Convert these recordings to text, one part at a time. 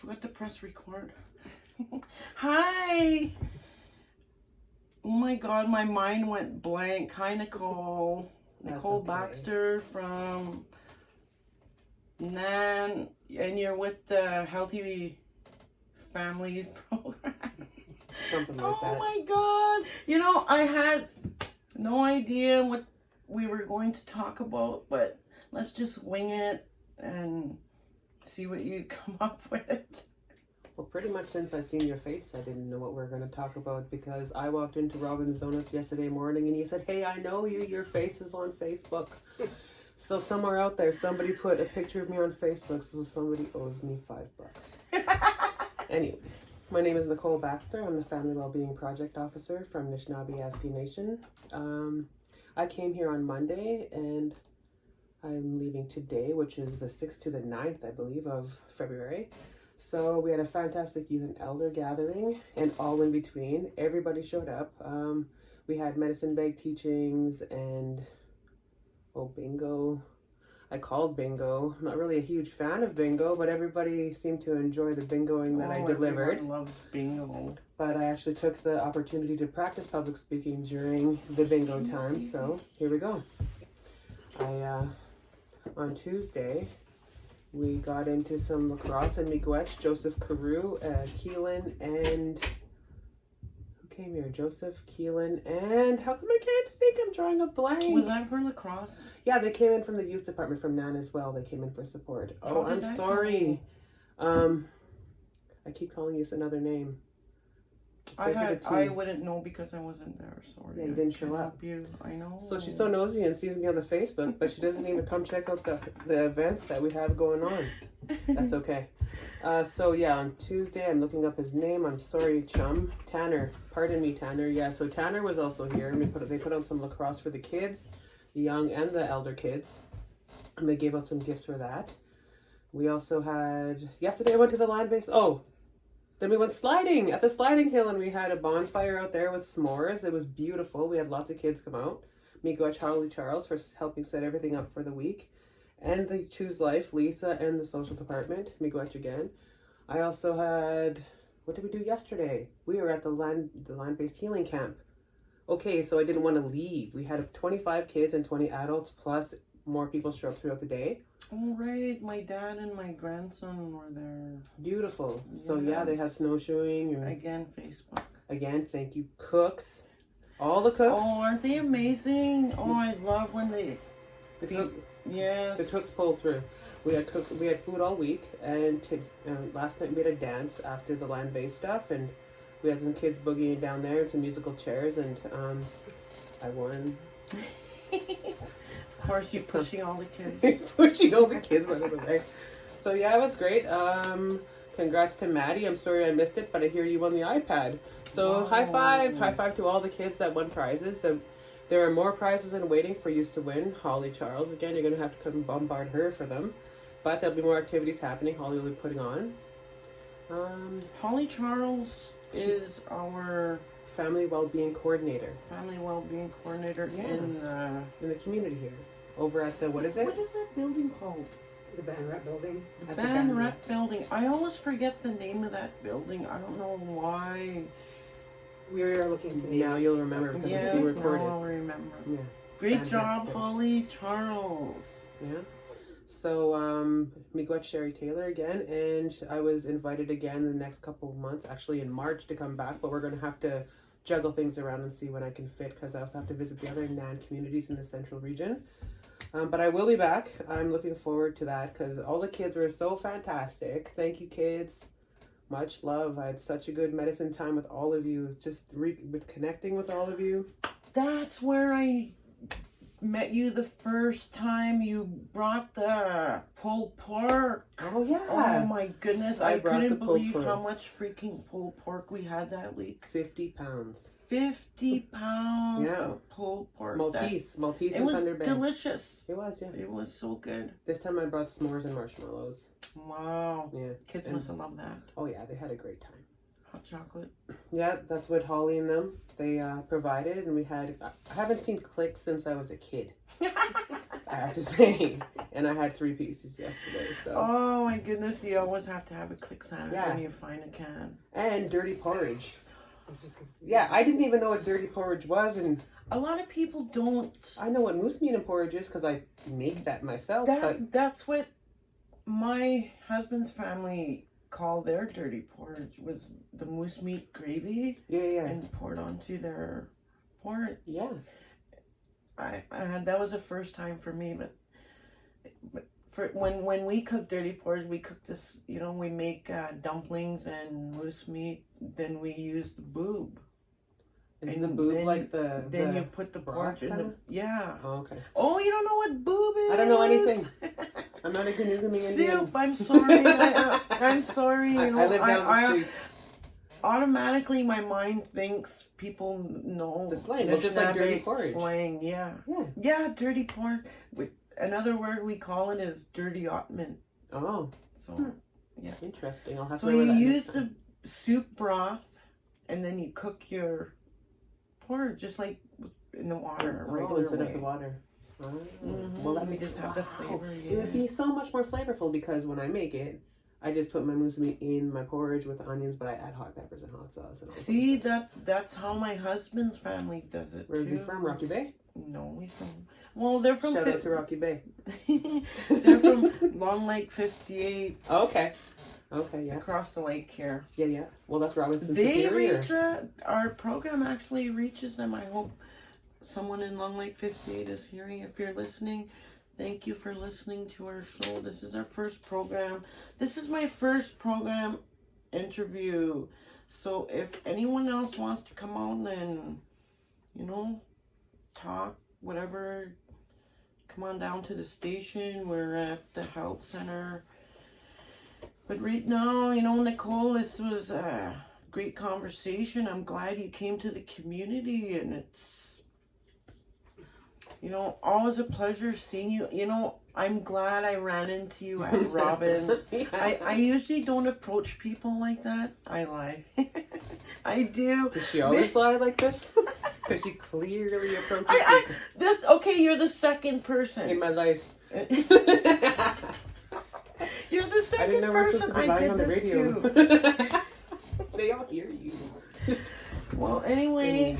forgot to press record. Hi! Oh my god, my mind went blank. Hi, Nicole. Nicole Baxter from NAN, and you're with the Healthy Families program. Something like that. Oh my god. You know, I had no idea what we were going to talk about, but let's just wing it and see what you come up with. Well, pretty much since I seen your face, I didn't know what we were going to talk about because I walked into Robin's Donuts yesterday morning and you said, hey, I know you, your face is on Facebook. So somewhere out there, somebody put a picture of me on Facebook, so somebody owes me $5. Anyway, my name is Nicole Baxter. I'm the Family Wellbeing Project Officer from Nishinawbe Aski Nation. I came here on Monday and I'm leaving today, which is the 6th to the 9th, I believe, of February. So we had a fantastic youth and elder gathering and all in between. Everybody showed up. We had medicine bag teachings and, bingo. I called bingo. I'm not really a huge fan of bingo, but everybody seemed to enjoy the bingoing that I delivered. Everyone loves bingo. But I actually took the opportunity to practice public speaking during the bingo time, so here we go. On Tuesday, we got into some lacrosse and Miigwech. Joseph Carew, Keelan, and who came here? Joseph, Keelan, and how come I can't think? I'm drawing a blank. Was that for lacrosse? Yeah, they came in from the youth department from NAN as well. They came in for support. Oh, I'm sorry. I keep calling you another name. I wouldn't know because I wasn't there. Sorry. Yeah, you didn't show up. You. I know. So she's so nosy and sees me on the Facebook, but she doesn't even come check out the events that we have going on. That's okay. So yeah, on Tuesday, I'm looking up his name. I'm sorry, chum. Tanner. Pardon me, Tanner. Yeah, so Tanner was also here. They put on some lacrosse for the kids, the young and the elder kids. And they gave out some gifts for that. We also had, yesterday I went to the land-based, then we went sliding at the sliding hill and we had a bonfire out there with s'mores. It was beautiful. We had lots of kids come out. Miigwech Holly Charles for helping set everything up for the week. And the Choose Life, Lisa, and the social department, Miigwech again. I also had, what did we do yesterday? We were at the land-based healing camp. Okay, so I didn't want to leave. We had 25 kids and 20 adults plus more people show up throughout the day. Oh, right. My dad and my grandson were there. Beautiful. Yes. So, yeah, they had snowshoeing. Again, Facebook. Again, thank you. Cooks. All the cooks. Oh, aren't they amazing? Oh, I love when the cooks pulled through. We had food all week, and last night we had a dance after the land-based stuff, and we had some kids boogieing down there and some musical chairs, and I won. Of course, you're pushing all the kids. Pushing all the kids out of the way. So yeah, it was great. Congrats to Maddie. I'm sorry I missed it, but I hear you won the iPad. So high five to all the kids that won prizes. There are more prizes in waiting for you to win. Holly Charles, again, you're going to have to come bombard her for them. But there'll be more activities happening. Holly will be putting on. Holly Charles is our Family Wellbeing Coordinator. Family Wellbeing Coordinator in the community here. Over at the, what is it? What is that building called? The Band Rep Building. The Band Rep Building. I always forget the name of that building. I don't know why. We are looking to now you'll remember because it's being recorded. Now I'll remember. Yeah. Great job, Holly Charles. Yeah. So, Miigwech Sherry Taylor again, and I was invited again the next couple of months, actually in March, to come back, but we're going to have to juggle things around and see when I can fit, because I also have to visit the other NAN communities in the central region. But I will be back. I'm looking forward to that, because all the kids were so fantastic. Thank you, kids. Much love. I had such a good medicine time with all of you, just with connecting with all of you. That's where I met you the first time. You brought the pulled pork. Oh yeah. Oh my goodness. I couldn't believe how much freaking pulled pork we had that week. 50 pounds. 50 pounds of pulled pork. Maltese and Thunder Bay. It was delicious. It was, yeah. It was so good. This time I brought s'mores and marshmallows. Wow. Yeah. Kids must have loved that. Oh yeah, they had a great time. Hot chocolate. Yeah, that's what Holly and them, they provided, and we had, I haven't seen Click since I was a kid. I have to say. And I had 3 pieces yesterday, so. Oh my goodness, you always have to have a click sandwich Yeah. when you find a can. And dirty porridge. I was just gonna say- Yeah, I didn't even know what dirty porridge was, and A lot of people don't. I know what moose meat and porridge is because I make that myself. But That's what my husband's family call their dirty porridge, was the moose meat gravy yeah. and poured onto their porridge. Yeah. I had, that was the first time for me, but for when we cook dirty porridge, we cook this, we make dumplings and moose meat, then we use the boob. Is And the boob then like the Then the you put the broth porridge in the, kinda? yeah. Oh, okay. Oh, you don't know what boob is? I don't know anything. I'm not a Ginoogaming Indian. Soup, I'm sorry. I'm sorry. I live down the street. Automatically, my mind thinks people know The slang. It's just like dirty Nishinawbe porridge. slang. Yeah, Yeah. dirty porridge. Another word we call it is dirty ottman. Oh, So, interesting. I'll have so to know you that use next time. the soup broth, and then you cook your porridge just like in the water, regular instead way. of the water. Oh. Mhm. Well, that We makes just have the flavor. It would be so much more flavorful because when I make it, I just put my moose meat in my porridge with the onions, but I add hot peppers and hot sauce. And all See, that. that's how my husband's family does it Where's too. he from? Rocky Bay? No, he's from. Well, they're from. Shout out to Rocky Bay. They're from Long Lake 58, Oh, okay. Okay, yeah. across the lake here. Yeah. Well, that's Robinson They Superior. reach our program actually reaches them. I hope someone in Long Lake 58 is hearing. If you're listening, thank you for listening to our show. This is our first program. This is my first program interview. So if anyone else wants to come on and, talk, whatever, come on down to the station. We're at the health center. But right now, Nicole, this was a great conversation. I'm glad you came to the community, and it's, always a pleasure seeing you. I'm glad I ran into you at Robin's. I usually don't approach people like that. I lie. I do. Does she always lie like this? Because she clearly approaches people Okay, you're the second person. in my life. You're the I second didn't know we're person supposed to be I lying did on the this radio. to. They all hear you. Well, anyway,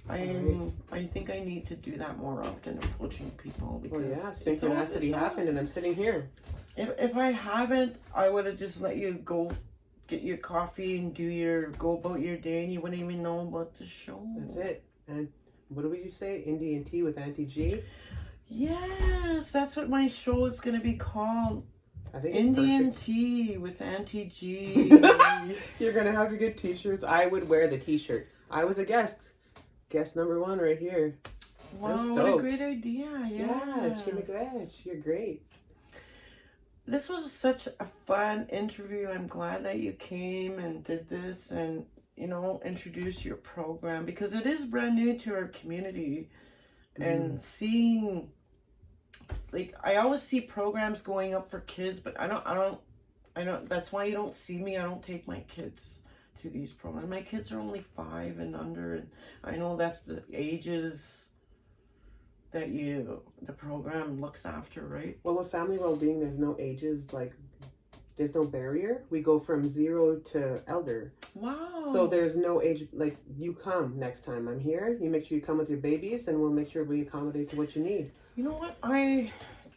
I think I need to do that more often, approaching people, because Well, yeah, it's synchronicity always- happened, and I'm sitting here. If I haven't, I would have just let you go get your coffee and go about your day, and you wouldn't even know about the show. That's it. And what did you say? Indian tea with Auntie G? Yes, that's what my show is going to be called. I think it's Indian perfect. tea with Auntie G. You're gonna have to get t-shirts. I would wear the t-shirt. I was a guest. Guest number 1 right here. Wow, what a stoked. great idea. Yeah, Yes. Chinagaj. You're great. This was such a fun interview. I'm glad that you came and did this and, introduce your program, because it is brand new to our community. And seeing, I always see programs going up for kids, but I don't, that's why you don't see me. I don't take my kids to these programs. My kids are only 5 and under, and I know that's the ages that the program looks after, right? Well, with family well-being, there's no ages, there's no barrier. We go from 0 to elder. Wow. So there's no age, you come next time I'm here. You make sure you come with your babies, and we'll make sure we accommodate to what you need. You know what?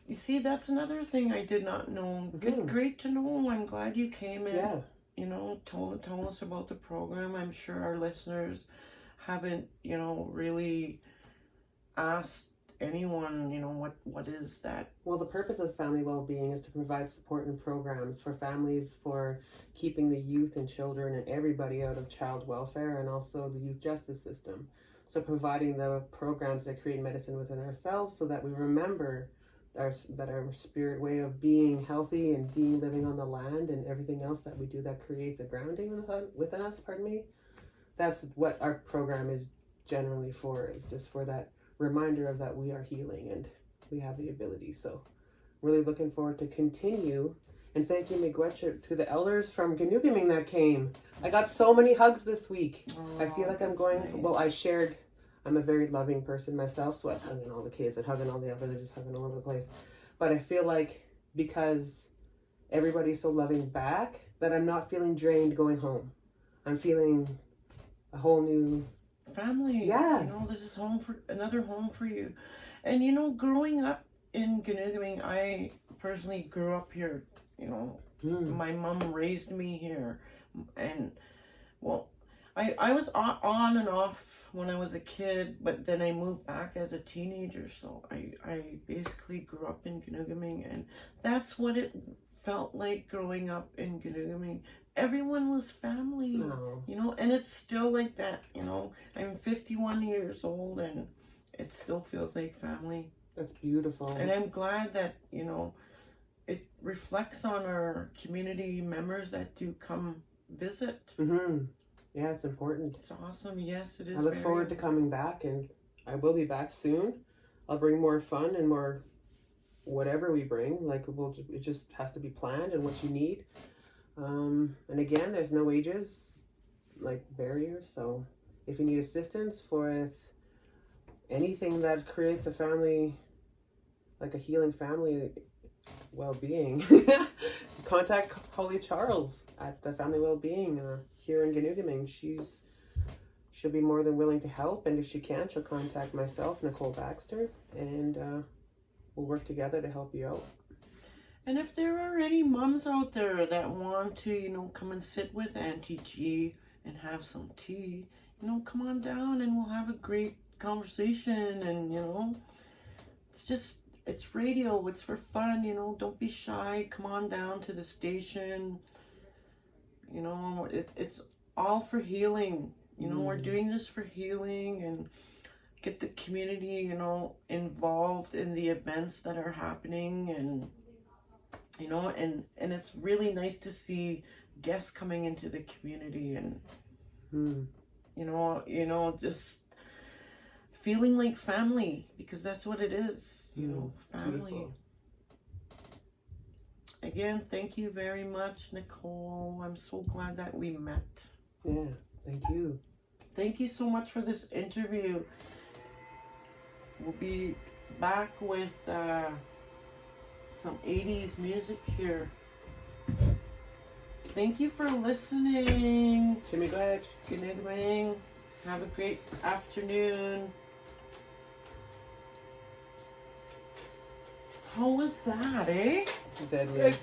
You see, that's another thing I did not know. Great to know. I'm glad you came in. Yeah. Told us about the program. I'm sure our listeners haven't, really asked anyone, what is that? Well, the purpose of family well-being is to provide support and programs for families for keeping the youth and children and everybody out of child welfare, and also the youth justice system. So providing the programs that create medicine within ourselves, so that we remember that our spirit way of being healthy and living on the land and everything else that we do that creates a grounding within us, that's what our program is generally for, is just for that reminder of that we are healing and we have the ability. So really looking forward to continue. And thank you, Miigwech, to the elders from Ginoogaming that came. I got so many hugs this week. Oh, I feel like I'm that's going, nice. well, I'm a very loving person myself, so I was hugging all the kids and hugging all the others, just hugging all over the place. But I feel like because everybody's so loving back, that I'm not feeling drained going home. I'm feeling a whole new family. Yeah. You know, this is another home for you. And you know, growing up in Ginoogaming, I personally grew up here. You know, my mom raised me here, and well, I was on and off when I was a kid, but then I moved back as a teenager. So I basically grew up in Ginoogaming, and that's what it felt like growing up in Ginoogaming. Everyone was family, you know, and it's still like that, you know. I'm 51 years old and it still feels like family. That's beautiful. And I'm glad that, you know, it reflects on our community members that do come visit. Yeah, it's important. It's awesome. Yes, it is. I look forward to coming back, and I will be back soon. I'll bring more fun and more whatever we bring. Like, it just has to be planned and what you need. And again, there's no ages, like, barriers. So if you need assistance with anything that creates a family, like a healing family well-being, contact Holly Charles at the Family Wellbeing here in Ginoogaming. She'll be more than willing to help, and if she can, she'll contact myself, Nicole Baxter, and we'll work together to help you out. And if there are any moms out there that want to, you know, come and sit with Auntie G and have some tea, you know, come on down and we'll have a great conversation. And, you know, it's radio, it's for fun, you know, don't be shy. Come on down to the station. You know, it's all for healing. You know, we're doing this for healing and get the community, you know, involved in the events that are happening. And you know, and it's really nice to see guests coming into the community and you know, just feeling like family, because that's what it is, you know, family. Beautiful. Again, thank you very much, Nicole. I'm so glad that we met. Yeah, thank you. Thank you so much for this interview. We'll be back with some 80s music here. Thank you for listening. Ginoogaming. Have a great afternoon. How was that, eh? Deadly.